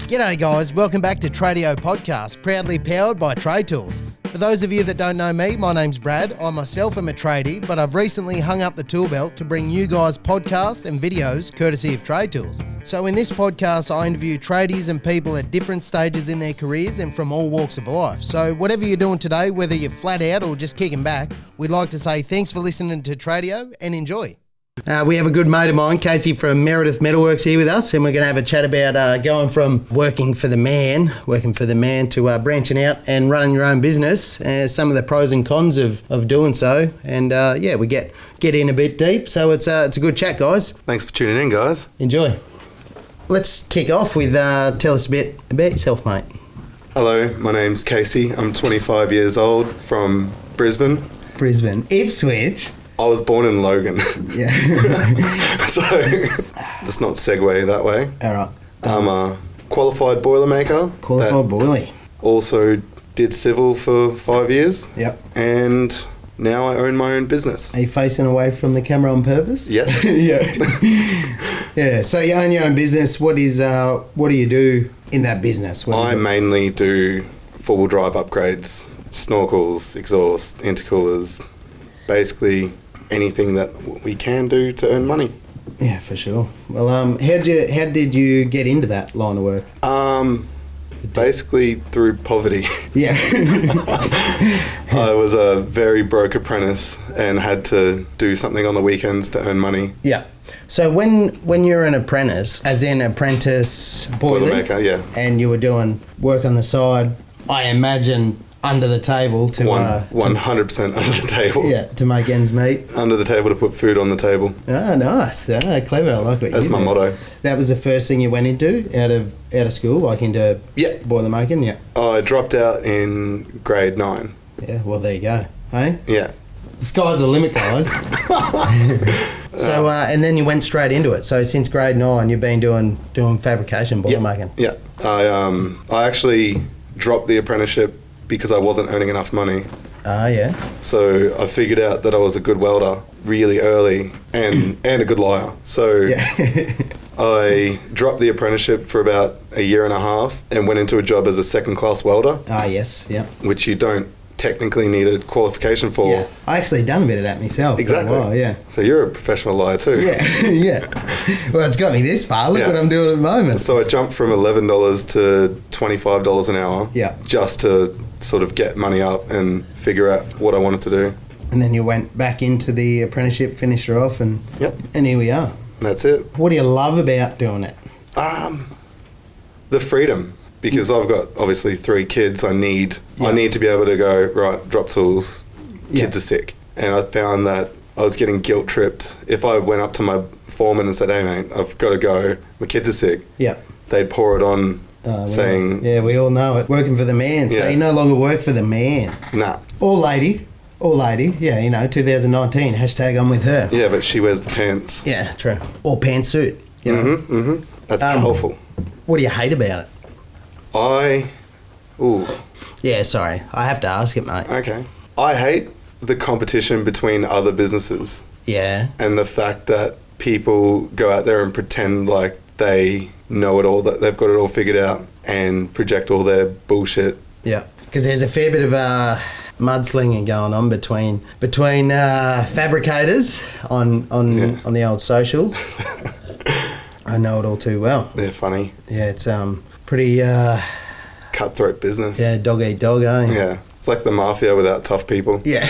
G'day guys, welcome back to Tradio Podcast, proudly powered by TradeTools. For those of you that don't know me, my name's Brad. I myself am a tradie, but I've recently hung up the tool belt to bring you guys podcasts and videos courtesy of TradeTools. So in this podcast, I interview tradies and people at different stages in their careers and from all walks of life. So whatever you're doing today, whether you're flat out or just kicking back, we'd like to say thanks for listening to Tradio and enjoy. We have a good mate of mine, Casey from Meredith Metalworks, here with us, and we're going to have a chat about going from working for the man to branching out and running your own business, some of the pros and cons of doing so, and we get in a bit deep, so it's a good chat, guys. Thanks for tuning in, guys. Enjoy. Let's kick off with tell us a bit about yourself, mate. Hello, my name's Casey. I'm 25 years old from Brisbane. Ipswich. I was born in Logan. Yeah. So, let's not segue that way. All right. I'm a qualified boilermaker. Qualified boiler. Also did civil for 5 years. Yep. And now I own my own business. Are you facing away from the camera on purpose? Yes. Yeah. Yeah. So you own your own business. What do you do in that business? I mainly do four-wheel drive upgrades, snorkels, exhaust, intercoolers, basically anything that we can do to earn money. Yeah, for sure. Well, how did you get into that line of work? Basically through poverty. Yeah. I was a very broke apprentice and had to do something on the weekends to earn money. Yeah. So when you're an apprentice, as in apprentice Boilermaker, yeah. And you were doing work on the side, I imagine under the table to 100% under the table. Yeah, to make ends meet. Under the table to put food on the table. Ah, nice. Ah, clever. I like what That's my motto. That was the first thing you went into out of school, like into boiler making. Yeah. I dropped out in grade 9. Yeah. Well, there you go. Hey. Yeah. The sky's the limit, guys. So and then you went straight into it. So since grade 9, you've been doing fabrication, boiler making. Yeah. I actually dropped the apprenticeship because I wasn't earning enough money. Ah, yeah. So I figured out that I was a good welder really early and a good liar. So I dropped the apprenticeship for about a year and a half and went into a job as a second-class welder. Ah, yes, yeah. Which you don't technically need a qualification for. Yeah, I actually done a bit of that myself. Exactly. For a while, yeah. So you're a professional liar too. Yeah, yeah. Well, it's got me this far. Look what I'm doing at the moment. So I jumped from $11 to $25 an hour. Yeah. Just to sort of get money up and figure out what I wanted to do. And then you went back into the apprenticeship, finished her off, and here we are. That's it. What do you love about doing it? The freedom. Because I've got obviously 3 kids, I need to be able to go, right, drop tools, kids are sick. And I found that I was getting guilt tripped. If I went up to my foreman and said, hey mate, I've got to go, my kids are sick. Yeah. They'd pour it on saying... Yeah, we all know it. Working for the man. So you no longer work for the man. Nah. Or lady. Yeah, 2019, hashtag I'm with her. Yeah, but she wears the pants. Yeah, true. Or pantsuit. You know? Mm-hmm. That's powerful. What do you hate about it? Yeah, sorry. I have to ask it, mate. Okay. I hate the competition between other businesses. Yeah. And the fact that people go out there and pretend like they know it all, that they've got it all figured out and project all their bullshit. Yeah. Because there's a fair bit of mudslinging going on between fabricators on the old socials. I know it all too well. They're funny. Yeah, it's pretty... cutthroat business. Yeah, dog eat dog, eh? Yeah. It's like the mafia without tough people. Yeah.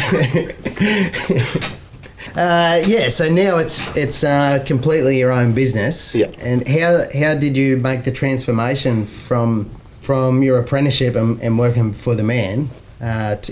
So now it's completely your own business. Yeah. And how did you make the transformation from your apprenticeship and working for the man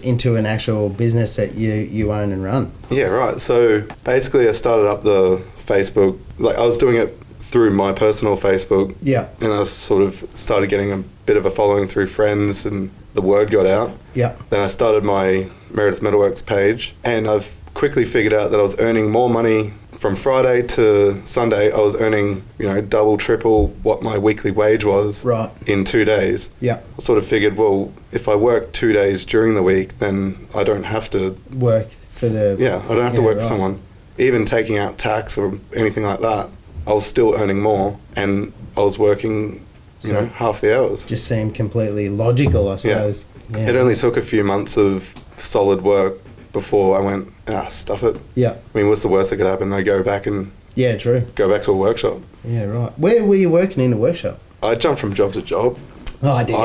into an actual business that you own and run? Yeah, right. So basically I started up the Facebook, like I was doing it through my personal Facebook. Yeah. And I sort of started getting a bit of a following through friends and the word got out. Yeah. Then I started my Meredith Metalworks page and I've quickly figured out that I was earning more money from Friday to Sunday. I was earning, double, triple what my weekly wage was in 2 days. Yeah. I sort of figured, well, if I work 2 days during the week, then I don't have to work for the... Yeah, I don't have to work for someone. Even taking out tax or anything like that, I was still earning more and I was working So half the hours. Just seemed completely logical, I suppose. Yeah. It only took a few months of solid work before I went, stuff it. Yeah. I mean, what's the worst that could happen? I go back and go back to a workshop. Yeah, right. Where were you working in a workshop? I jumped from job to job. Oh, I did.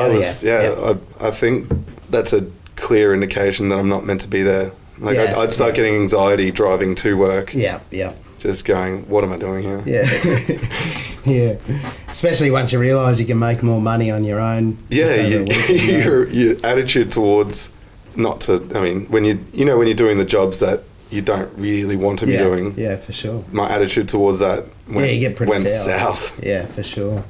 I think that's a clear indication that I'm not meant to be there. Like I'd start getting anxiety driving to work. Yeah. Just going, what am I doing here? Yeah. Yeah. Especially once you realise you can make more money on your own. Yeah, your attitude towards when you're doing the jobs that you don't really want to be doing. Yeah, for sure. My attitude towards that went south. Yeah, for sure.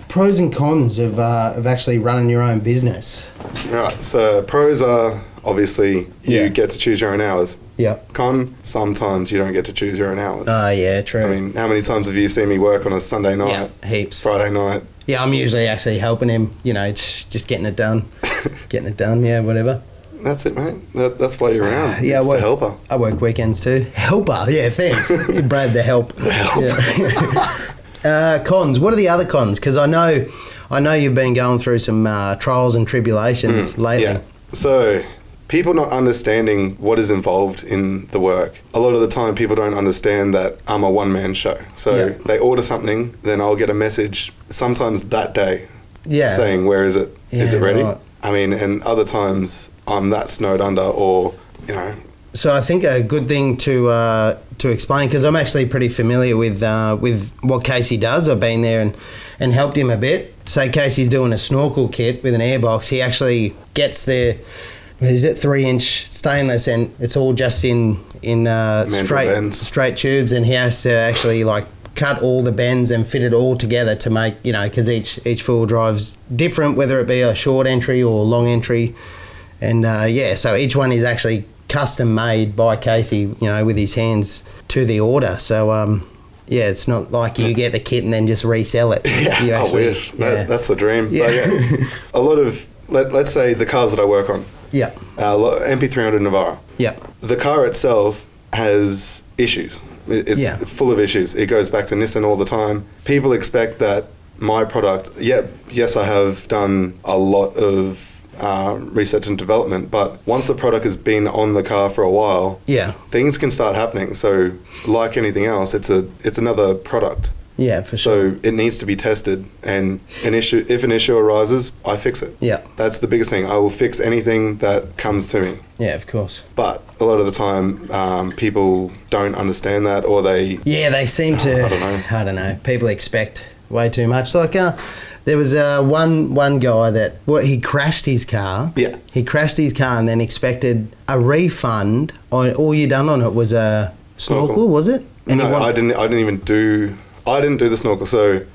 Pros and cons of actually running your own business. Right, so pros are obviously you get to choose your own hours. Yeah. Con, sometimes you don't get to choose your own hours. Yeah, true. I mean, how many times have you seen me work on a Sunday night? Yeah, heaps. Friday night? Yeah, I'm usually actually helping him, just getting it done. Whatever. That's it, mate. That's why you're around. Yeah, a helper. I work weekends too. Helper, yeah, thanks. Brad, the help. The help. Yeah. Cons. What are the other cons? Because I know you've been going through some trials and tribulations lately. Yeah. So people not understanding what is involved in the work. A lot of the time people don't understand that I'm a one-man show. So they order something, then I'll get a message sometimes that day saying, where is it? Is it ready? Right. I mean, and other times I'm that snowed under or, So I think a good thing to explain, because I'm actually pretty familiar with what Casey does. I've been there and helped him a bit. Say Casey's doing a snorkel kit with an airbox. He actually gets the 3-inch stainless, and it's all just in straight tubes, and he has to actually cut all the bends and fit it all together to make, because each four-wheel drive's different, whether it be a short entry or long entry. And so each one is actually custom made by Casey, with his hands to the order. So it's not like you get the kit and then just resell it. Yeah, I wish. That's the dream. Yeah. A lot of, let's say the cars that I work on. Yeah. MP300 Navara. Yeah. The car itself has issues. It's full of issues. It goes back to Nissan all the time. People expect that my product, yes, I have done a lot of research and development, but once the product has been on the car for a while, things can start happening. So like anything else, it's another product. Yeah, for sure. So it needs to be tested, and if an issue arises, I fix it. Yeah. That's the biggest thing. I will fix anything that comes to me. Yeah, of course. But a lot of the time, people don't understand that, or they... Yeah, they seem to... I don't know. People expect way too much. Like, there was one guy that... he crashed his car. Yeah. He crashed his car and then expected a refund. All you done on it was a snorkel, was it? And no, I didn't do the snorkel. So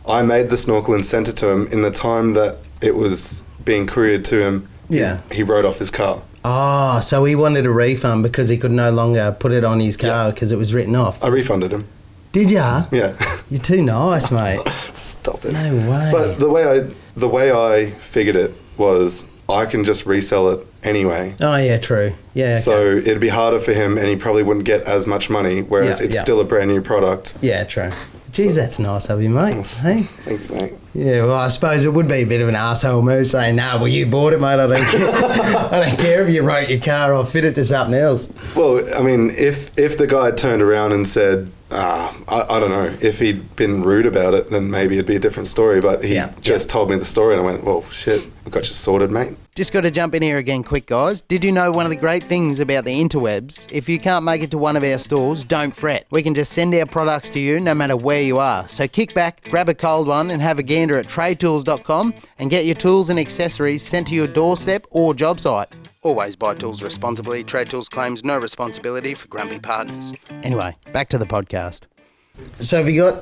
I made the snorkel and sent it to him in the time that it was being couriered to him. Yeah. He wrote off his car. Oh, so he wanted a refund because he could no longer put it on his car because it was written off. I refunded him. Did ya? Yeah. You're too nice, mate. Stop it. No way. But the way I figured it was I can just resell it anyway. Oh, yeah, true. Yeah. Okay. So it'd be harder for him and he probably wouldn't get as much money, whereas it's still a brand new product. Yeah, true. Geez, that's nice of you, mate. Hey? Thanks, mate. Yeah, well, I suppose it would be a bit of an arsehole move saying, you bought it, mate. I don't care. I don't care if you wrote your car or fit it to something else. Well, I mean, if the guy had turned around and said, I don't know, if he'd been rude about it, then maybe it'd be a different story. But he just told me the story and I went, well, shit, we got you sorted, mate. Just got to jump in here again quick, guys. Did you know one of the great things about the interwebs? If you can't make it to one of our stores, don't fret. We can just send our products to you no matter where you are. So kick back, grab a cold one and have a gander at TradeTools.com and get your tools and accessories sent to your doorstep or job site. Always buy tools responsibly. TradeTools claims no responsibility for grumpy partners. Anyway, back to the podcast. So have you got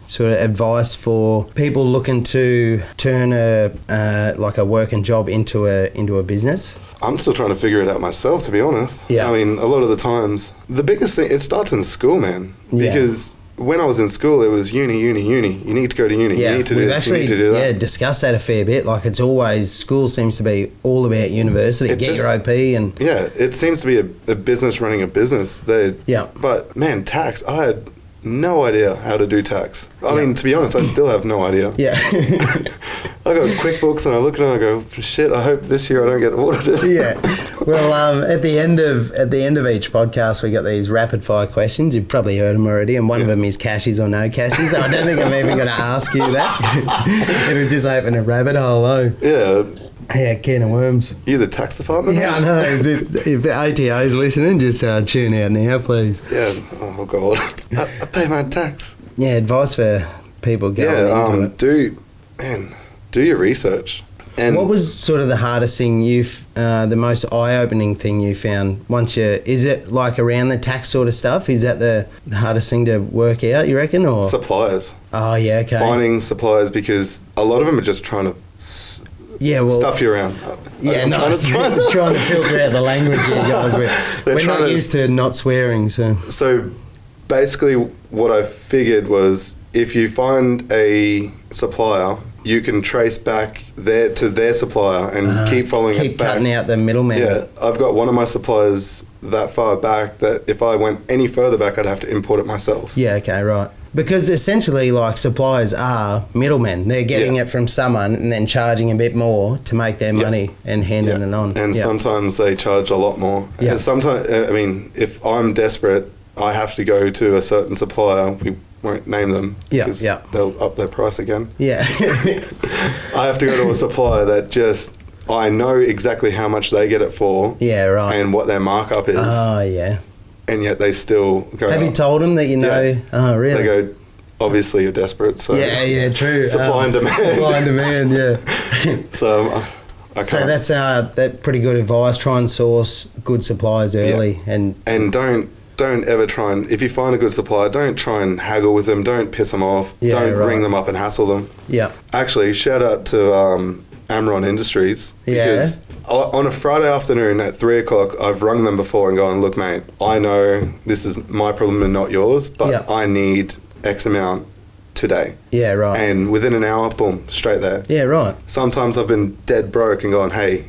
sort of advice for people looking to turn a working job into a business? I'm still trying to figure it out myself, to be honest. Yeah. I mean, a lot of the times, the biggest thing, it starts in school, man. Because when I was in school, it was uni. You need to go to uni. Yeah, you need to do this, you need to do that. Yeah, discussed that a fair bit. Like, it's always, school seems to be all about university. Get your OP and... Yeah, it seems to be a business running a business. But, man, tax. I no idea how to do tax. I mean, to be honest, I still have no idea. Yeah. I got QuickBooks and I look at it and I go, shit, I hope this year I don't get audited. Yeah. Well, at the end of each podcast, we got these rapid fire questions. You've probably heard them already, and one of them is cashies or no cashies. So I don't think I'm even going to ask you that. It'll just open a rabbit hole, though. Yeah. Yeah, can of worms. You the tax department? Yeah, I know. If ATO's listening, just tune out now, please. Yeah. Oh, God. I pay my tax. Yeah, advice for people going into it. Do your research. And what was sort of the hardest thing the most eye-opening thing you found is it like around the tax sort of stuff? Is that the hardest thing to work out, you reckon? Or suppliers. Oh, yeah, okay. Finding suppliers, because a lot of them are just trying to stuff you around. Yeah, nice. Trying to filter out the language you guys with. We're not used to not swearing, so. So basically what I figured was if you find a supplier, you can trace back to their supplier and keep following it back. Keep cutting out the middleman. Yeah, I've got one of my suppliers that far back that if I went any further back, I'd have to import it myself. Yeah, okay, right. Because essentially, like, suppliers are middlemen. They're getting it from someone and then charging a bit more to make their money and handing it on. And sometimes they charge a lot more. Yeah. And sometimes, I mean, if I'm desperate, I have to go to a certain supplier. We won't name them because they'll up their price again. Yeah. I have to go to a supplier that I know exactly how much they get it for. Yeah, right. And what their markup is. Oh, yeah. And yet they still go. Have you told them that you know? Yeah. Oh, really? They go, obviously you're desperate. So yeah, true. Supply and demand. Supply and demand, yeah. So I can't. So that's pretty good advice. Try and source good suppliers early, and don't ever try and, if you find a good supplier, don't try and haggle with them. Don't piss them off. Don't ring them up and hassle them. Yeah. Actually, shout out to Amron Industries, because on a Friday afternoon at 3 o'clock, I've rung them before and gone, look, mate, I know this is my problem and not yours, but I need X amount today. Yeah, right. And within an hour, boom, straight there. Yeah, right. Sometimes I've been dead broke and gone, hey,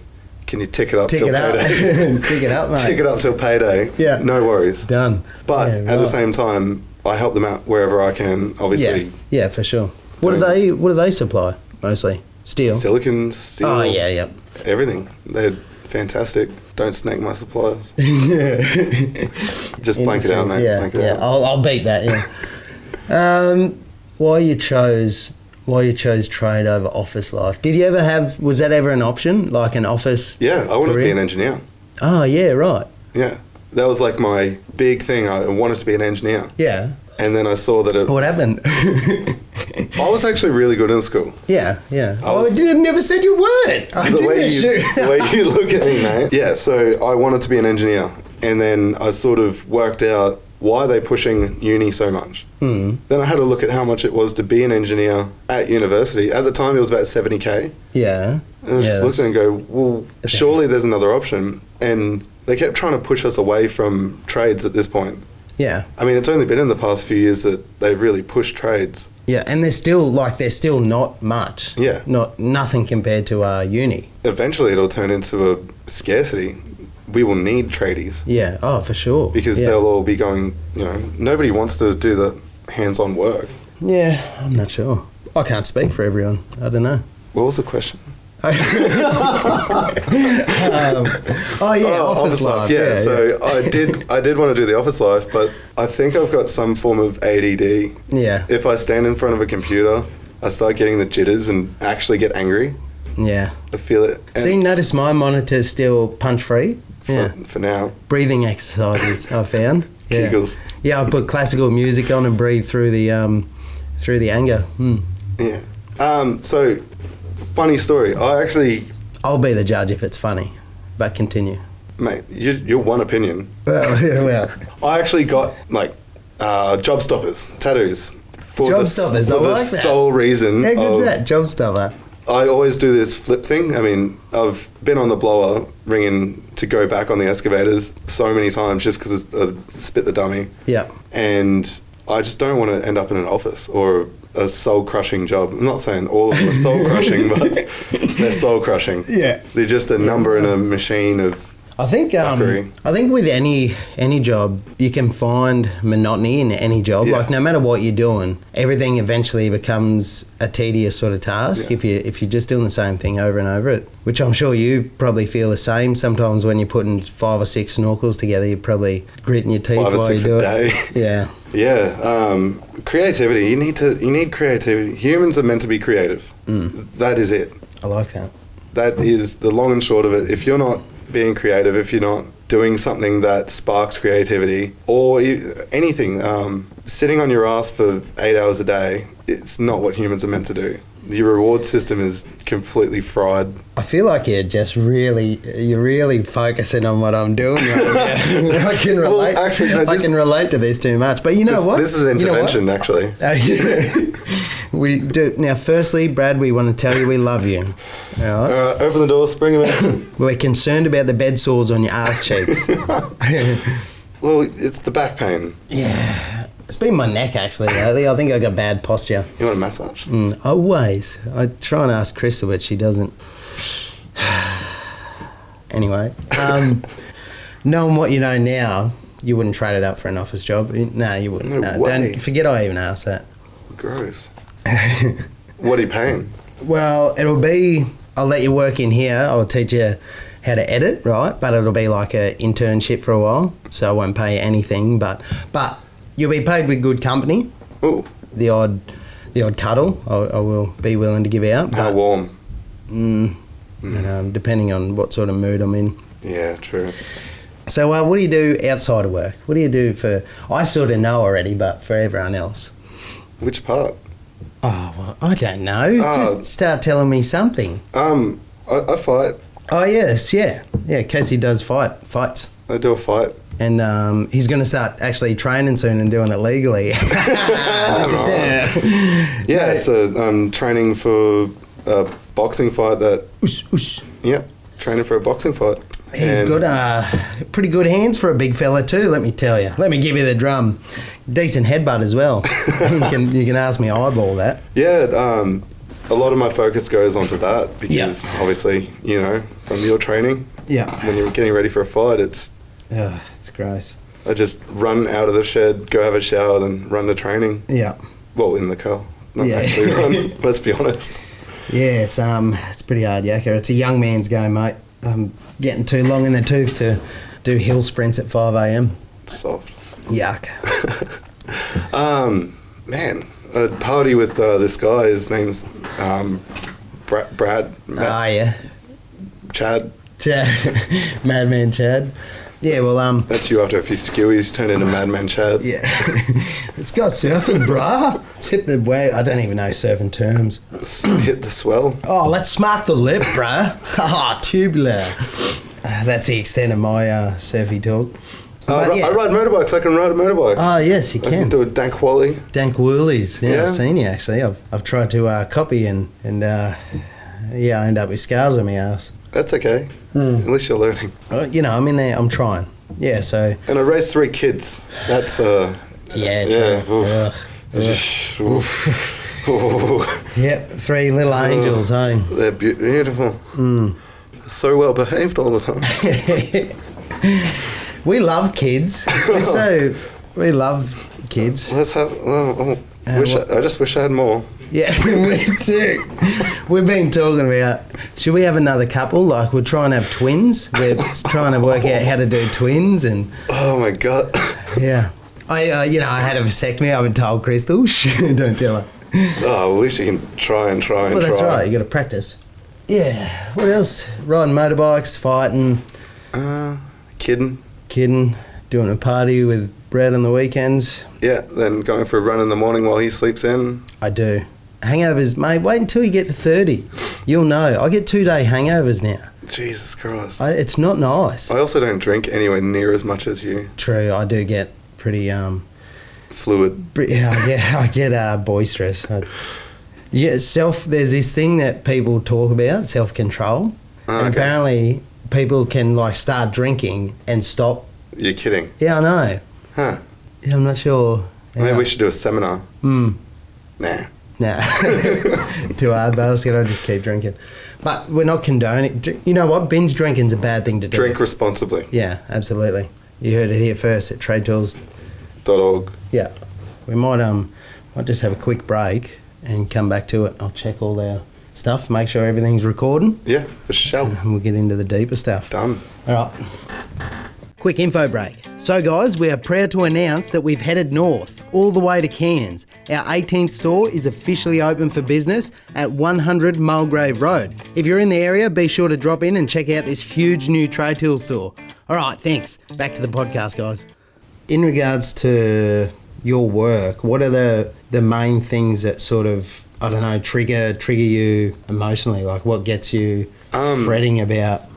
can you tick it up till payday? Tick it up, mate. Tick it up till payday. Yeah. No worries. Done. But at the same time, I help them out wherever I can, obviously. Yeah, for sure. What do they supply, mostly? Steel? Silicon, steel. Oh, yeah. Everything. They're fantastic. Don't snake my suppliers. Just blank it out, mate. Yeah. I'll beat that, yeah. Why you chose trade over office life? Did you ever was that ever an option, like an office? Yeah, I wanted to be an engineer. Oh, yeah, right. Yeah. That was like my big thing. I wanted to be an engineer. Yeah. And then I saw that What happened? I was actually really good in school. Yeah. I never said you weren't. The way you look at me, mate. Yeah, so I wanted to be an engineer. And then I sort of worked out why they're pushing uni so much. Then I had to look at how much it was to be an engineer at university. At the time, it was about 70K. Yeah. And I just looked at it and go, well, surely there's another option. And they kept trying to push us away from trades at this point. Yeah. I mean, it's only been in the past few years that they've really pushed trades. Yeah, and they're still not much. Yeah. Nothing compared to uni. Eventually it'll turn into a scarcity. We will need tradies. Yeah, oh, for sure. Because they'll all be going, nobody wants to do the hands-on work. Yeah, I'm not sure. I can't speak for everyone. I don't know. What was the question? Office life. Yeah, so I did want to do the office life, but I think I've got some form of ADD. Yeah. If I stand in front of a computer, I start getting the jitters and actually get angry. Yeah. I feel it. See, notice my monitor's still punch-free. For now. Breathing exercises, I found. Yeah. Giggles. Yeah, I put classical music on and breathe through the anger. Yeah. So, funny story. I'll be the judge if it's funny, but continue. Mate, you're one opinion. Well. I actually got, job stoppers, tattoos. For the sole reason. How good's that, job stopper? I always do this flip thing. I mean, I've been on the blower ringing to go back on the excavators so many times just because I spit the dummy. Yeah. And I just don't want to end up in an office or a soul-crushing job. I'm not saying all of them are soul-crushing, but they're soul-crushing. Yeah. They're just a number in a machine of I think with any job, you can find monotony in any job. Yeah. Like no matter what you're doing, everything eventually becomes a tedious sort of task if you're just doing the same thing over and over it. Which I'm sure you probably feel the same. Sometimes when you're putting 5 or 6 snorkels together, you're probably gritting your teeth while you do it. 5 or 6 a day. Yeah. Yeah. Creativity. You need creativity. Humans are meant to be creative. That is it. I like that. That is the long and short of it. If you're not being creative, if you're not doing something that sparks creativity or anything, sitting on your ass for 8 hours a day, it's not what humans are meant to do. Your reward system is completely fried. I feel like you're really focusing on what I'm doing right now. I can relate. Well, actually, no, I can relate to this too much. But you know what? This is intervention, actually. We do now. Firstly, Brad, we want to tell you we love you. All right? Open the door, spring them in. We're concerned about the bed sores on your ass cheeks. Well, it's the back pain. Yeah. It's been my neck, actually, lately. I think I got bad posture. You want a massage? Always. I try and ask Crystal, but she doesn't. Anyway. Knowing what you know now, you wouldn't trade it up for an office job. No, you wouldn't. No way. Don't forget I even asked that. Gross. What are you paying? Well, it'll be... I'll let you work in here. I'll teach you how to edit, right? But it'll be like an internship for a while, so I won't pay you anything. But you'll be paid with good company. Ooh. The odd cuddle I will be willing to give out. How warm? Depending on what sort of mood I'm in. Yeah, true. So what do you do outside of work? What do you do for... I sort of know already, but for everyone else. Which part? Oh, well, I don't know. Just start telling me something. I fight. Oh, yes, yeah. Yeah, Casey does fights. I do a fight. And he's going to start actually training soon and doing it legally. Yeah, so I'm training for a boxing fight that... Yeah, training for a boxing fight. He's got pretty good hands for a big fella too, let me tell you. Let me give you the drum. Decent headbutt as well. you can ask me eyeball that. Yeah, a lot of my focus goes onto that because obviously, from your training, when you're getting ready for a fight, it's gross. I just run out of the shed, go have a shower, then run to training. Yeah. Well, in the car. Not actually run, let's be honest. Yeah, it's pretty hard yakka. It's a young man's game, mate. I'm getting too long in the tooth to do hill sprints at 5 a.m. Soft. Yuck. Man, a party with this guy. His name's Brad. Yeah. Chad. Madman Chad. Yeah, well, That's you after a few skewies, turned into Madman Chad. Yeah. Let's go surfing, brah. Let's hit the wave. I don't even know surfing terms. Hit the swell. Oh, let's smack the lip, bruh. Ha, tubular. That's the extent of my surfy talk. I ride motorbikes. I can ride a motorbike. Oh, yes, you can. I can do a dank wally. Dank woolies. Yeah, I've seen you, actually. I've tried to copy and I end up with scars on my ass. That's okay. At least you're learning. I'm in there. I'm trying. Yeah, so... And I raised 3 kids. That's... Yeah, Yep, 3 little angels, hey? They're beautiful. So well behaved all the time. We love kids. We love kids. Let's have... I just wish I had more. Yeah, me too. We've been talking about, should we have another couple? Like, we're trying to have twins. We're trying to work out how to do twins and... Oh, my God. Yeah. I had a vasectomy. I haven't told Crystal. Don't tell her. Oh, well, at least you can try. Well, that's right. You got to practice. Yeah. What else? Riding motorbikes, fighting. Kidding. Doing a party with Brad on the weekends. Yeah, then going for a run in the morning while he sleeps in. I do. Hangovers, mate, wait until you get to 30. You'll know. I get 2-day hangovers now. Jesus Christ. It's not nice. I also don't drink anywhere near as much as you. True, I do get pretty... Fluid. I get boisterous. There's this thing that people talk about, self-control. And apparently people can, start drinking and stop. You're kidding? Yeah, I know. Huh. Yeah, I'm not sure. Maybe we should do a seminar. Nah. Nah. Too hard basket, I just keep drinking. But we're not condoning. You know what? Binge drinking's a bad thing to do. Drink responsibly. Yeah, absolutely. You heard it here first at TradeTools.org. Yeah. We might just have a quick break and come back to it. I'll check all our stuff, make sure everything's recording. Yeah, for sure. And we'll get into the deeper stuff. Done. All right. Quick info break. So guys, we are proud to announce that we've headed north, all the way to Cairns. Our 18th store is officially open for business at 100 Mulgrave Road. If you're in the area, be sure to drop in and check out this huge new TradeTools store. All right, thanks. Back to the podcast, guys. In regards to your work, what are the main things that sort of, I don't know, trigger you emotionally? Like what gets you fretting about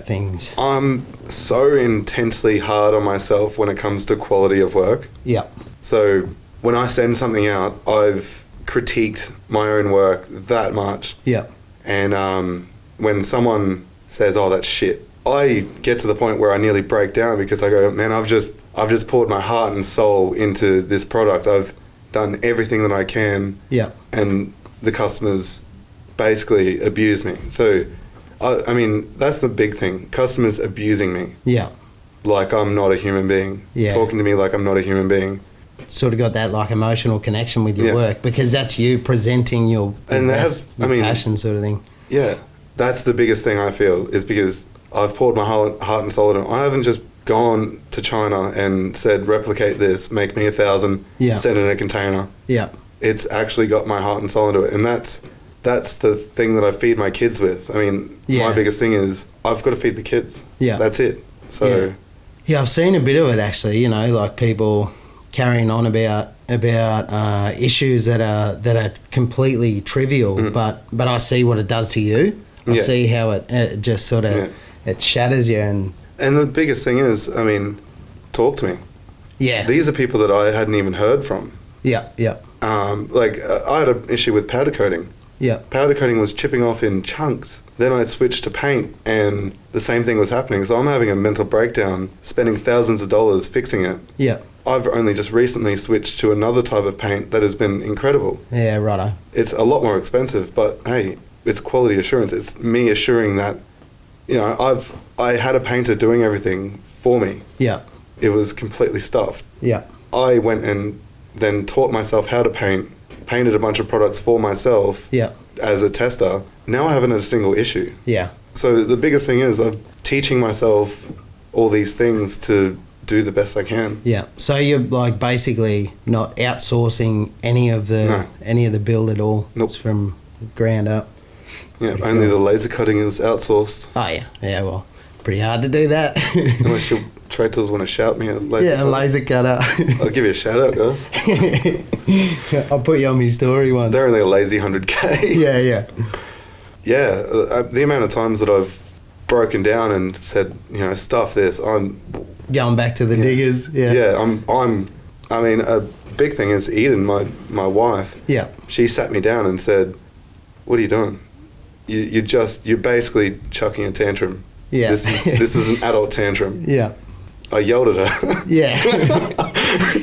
things? I'm so intensely hard on myself when it comes to quality of work. Yeah. So when I send something out, I've critiqued my own work that much. Yeah. And when someone says, "Oh, that's shit," I get to the point where I nearly break down because I go, "Man, I've just poured my heart and soul into this product. I've done everything that I can." Yeah. And the customers basically abuse me. So, I mean, that's the big thing. Customers abusing me. Yeah. Like I'm not a human being. Yeah. Talking to me like I'm not a human being. Sort of got that like emotional connection with your work because that's you presenting your passion sort of thing. Yeah. That's the biggest thing I feel is because I've poured my heart and soul into it. I haven't just gone to China and said, replicate this, make me 1,000, send it in a container. Yeah. It's actually got my heart and soul into it. And that's the thing that I feed my kids with. I mean, my biggest thing is I've got to feed the kids. Yeah. That's it. So. Yeah, I've seen a bit of it actually, you know, like people carrying on about issues that are completely trivial, but I see what it does to you. I see how it just sort of it shatters you. And the biggest thing is, I mean, talk to me. Yeah. These are people that I hadn't even heard from. Yeah, yeah. I had an issue with powder coating. Yeah. Powder coating was chipping off in chunks. Then I switched to paint and the same thing was happening. So I'm having a mental breakdown, spending thousands of dollars fixing it. Yeah. I've only just recently switched to another type of paint that has been incredible. Yeah, righto. It's a lot more expensive, but hey, it's quality assurance. It's me assuring that, you know, I had a painter doing everything for me. Yeah. It was completely stuffed. Yeah. I went and then taught myself how to paint, painted a bunch of products for myself as a tester. Now I haven't had a single issue. Yeah. So the biggest thing is I'm teaching myself all these things to do the best I can. Yeah. So you're like basically not outsourcing any of the build at all. Nope. It's from ground up. Yeah, only the laser cutting is outsourced. Oh yeah. Yeah, well, pretty hard to do that. Unless your TradeTools want to shout me a laser cutter. Laser cutter. I'll give you a shout out, guys. I'll put you on my story once. They're only a lazy 100K. Yeah, yeah. Yeah, the amount of times that I've broken down and said, you know, stuff this, I'm going back to the diggers. Yeah. Yeah, I mean, a big thing is Eden, my wife. Yeah. She sat me down and said, "What are you doing? You're basically chucking a tantrum. Yeah. This is an adult tantrum." Yeah. I yelled at her. Yeah.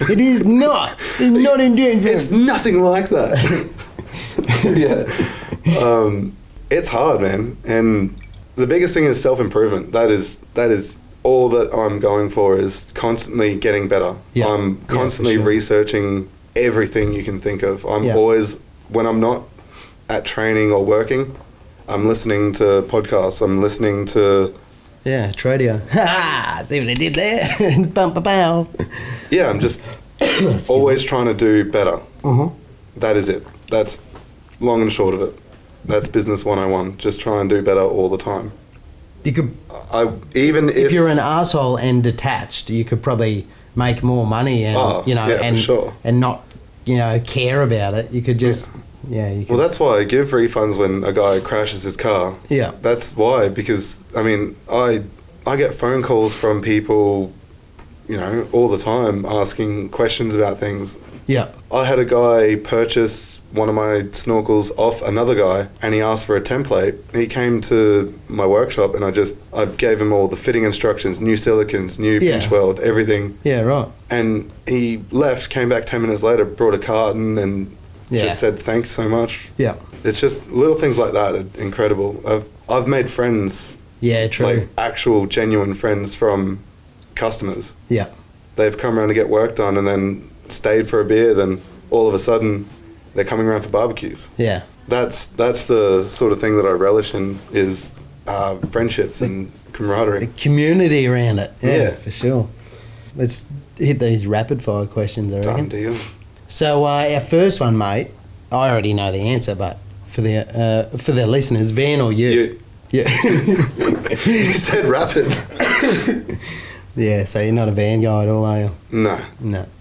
It is not. It's not in danger. It's nothing like that. Yeah. It's hard, man. And the biggest thing is self-improvement. That is all that I'm going for, is constantly getting better. Yeah. I'm constantly researching everything you can think of. I'm always, when I'm not at training or working, I'm listening to podcasts. I'm listening to... Yeah, Tradio. Ha! See what I did there? Bum-ba-bow. Yeah, I'm just always trying to do better. Mm-hmm. That is it. That's long and short of it. That's business 101. Just try and do better all the time. You could... if you're an asshole and detached, you could probably make more money and, for sure. And not, care about it. You could just... Yeah, you can. Well, that's why I give refunds when a guy crashes his car. Yeah. That's why, because, I mean, I get phone calls from people, all the time asking questions about things. Yeah. I had a guy purchase one of my snorkels off another guy and he asked for a template. He came to my workshop and I gave him all the fitting instructions, new silicons, new pinch weld, everything. Yeah, right. And he left, came back 10 minutes later, brought a carton and just said thanks so much. Yeah. It's just little things like that are incredible. I've made friends. Yeah, true. Like actual genuine friends from customers. Yeah. They've come around to get work done and then stayed for a beer, then all of a sudden they're coming around for barbecues. Yeah. That's the sort of thing that I relish in, is friendships and camaraderie. The community around it. Yeah, for sure. Let's hit these rapid fire questions, I reckon. Done deal. So our first one, mate, I already know the answer, but for the listeners, van or you? Yeah. You said rapid. Yeah, so you're not a van guy at all, are you? No.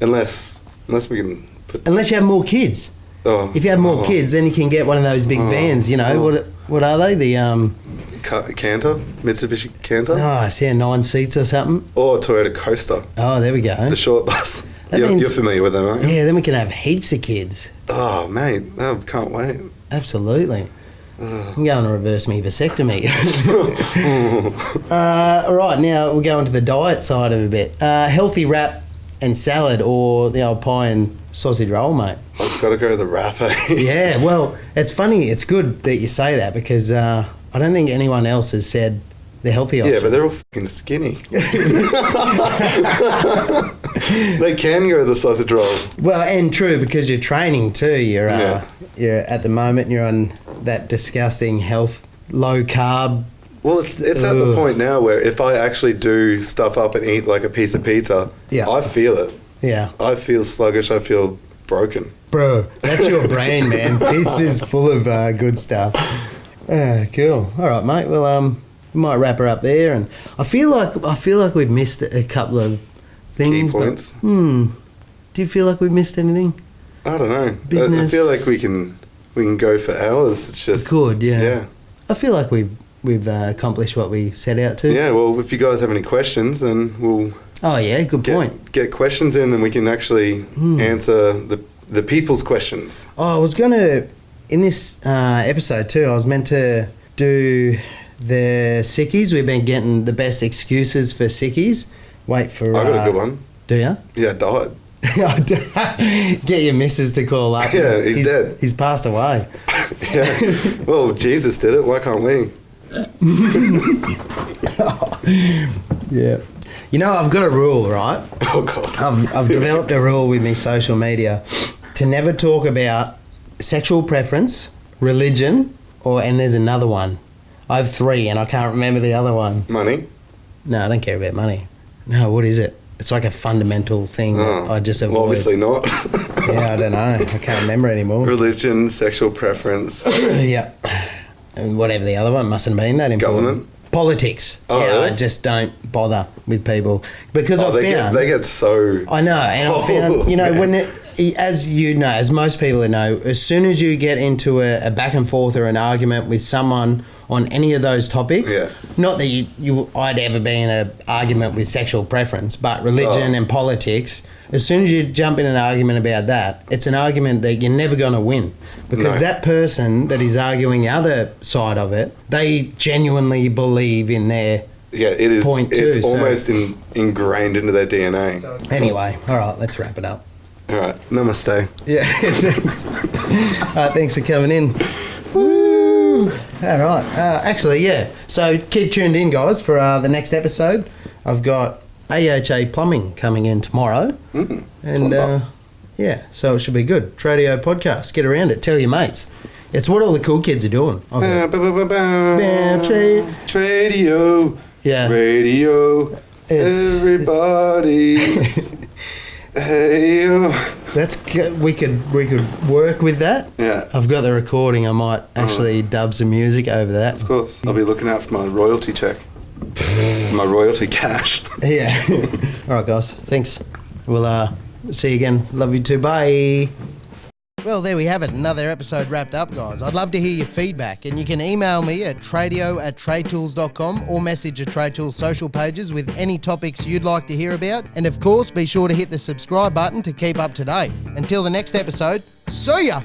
Unless we can put... Unless you have more kids. Oh. If you have more kids, then you can get one of those big vans, you know. What are they? The Canter? Mitsubishi Canter? Nice, yeah, 9 seats or something. Or Toyota Coaster. Oh, there we go. The short bus. You're familiar with them, aren't you? Yeah, then we can have heaps of kids. Oh, mate, I can't wait. Absolutely. I'm going to reverse me vasectomy. All right, now we'll go into the diet side of it a bit. Healthy wrap and salad, or the old pie and sausage roll, mate? I've got to go with the wrap, eh? Yeah, well, it's funny. It's good that you say that, because I don't think anyone else has said the healthy option. Yeah, but they're all fucking skinny. They can go the sausage roll. Well, and true, because you're training too. You're at the moment you're on that disgusting health low carb. Well, it's at the point now where if I actually do stuff up and eat like a piece of pizza, I feel it. Yeah. I feel sluggish. I feel broken. Bro, that's your brain, man. Pizza's full of good stuff. Cool. All right, mate. Well, we might wrap her up there, and I feel like we've missed a couple of things. Key points. Do you feel like we've missed anything? I don't know. Business. I feel like we can go for hours. It's just good. Yeah. Yeah. I feel like we've accomplished what we set out to. Yeah. Well, if you guys have any questions, then we'll. Oh yeah, good point. Get questions in, and we can actually answer the people's questions. Oh, I was gonna in this episode too. I was meant to do the sickies. We've been getting the best excuses for sickies. Wait for. I got a good one. Do you? Yeah, died. Get your missus to call up. Yeah, he's dead. He's passed away. Yeah. Well, Jesus did it. Why can't we? Yeah. You know, I've got a rule, right? Oh, God. I've developed a rule with my social media to never talk about sexual preference, religion, and there's another one. I have 3 and I can't remember the other one. Money? No, I don't care about money. No, what is it? It's like a fundamental thing that I just avoid. Well, obviously not. Yeah, I don't know. I can't remember anymore. Religion, sexual preference. Yeah. And whatever the other one mustn't have been that important. Government? Politics. Oh, yeah, really? I just don't bother with people. Because they get so... I know, and I found, you know, as you know, as most people know, as soon as you get into a back and forth or an argument with someone on any of those topics, not that I'd ever be in an argument with sexual preference, but religion and politics, as soon as you jump in an argument about that, it's an argument that you're never going to win, because that person that is arguing the other side of it, they genuinely believe in their it is point too. It's almost ingrained into their DNA. Anyway, all right, let's wrap it up. All right, namaste. Yeah, thanks. Thanks for coming in. Woo! All right. Actually, yeah. So keep tuned in, guys, for the next episode. I've got AHA Plumbing coming in tomorrow. And, so it should be good. Tradio podcast. Get around it. Tell your mates. It's what all the cool kids are doing. Tradio. Yeah. Radio. Everybody's... Hey, that's good. We could work with that. Yeah. I've got the recording. I might actually dub some music over that. Of course. I'll be looking out for my royalty check. My royalty cash. Yeah. All right, guys. Thanks. We'll see you again. Love you too. Bye. Well, there we have it. Another episode wrapped up, guys. I'd love to hear your feedback, and you can email me at tradio@tradetools.com or message the TradeTools social pages with any topics you'd like to hear about. And of course, be sure to hit the subscribe button to keep up to date. Until the next episode, see ya!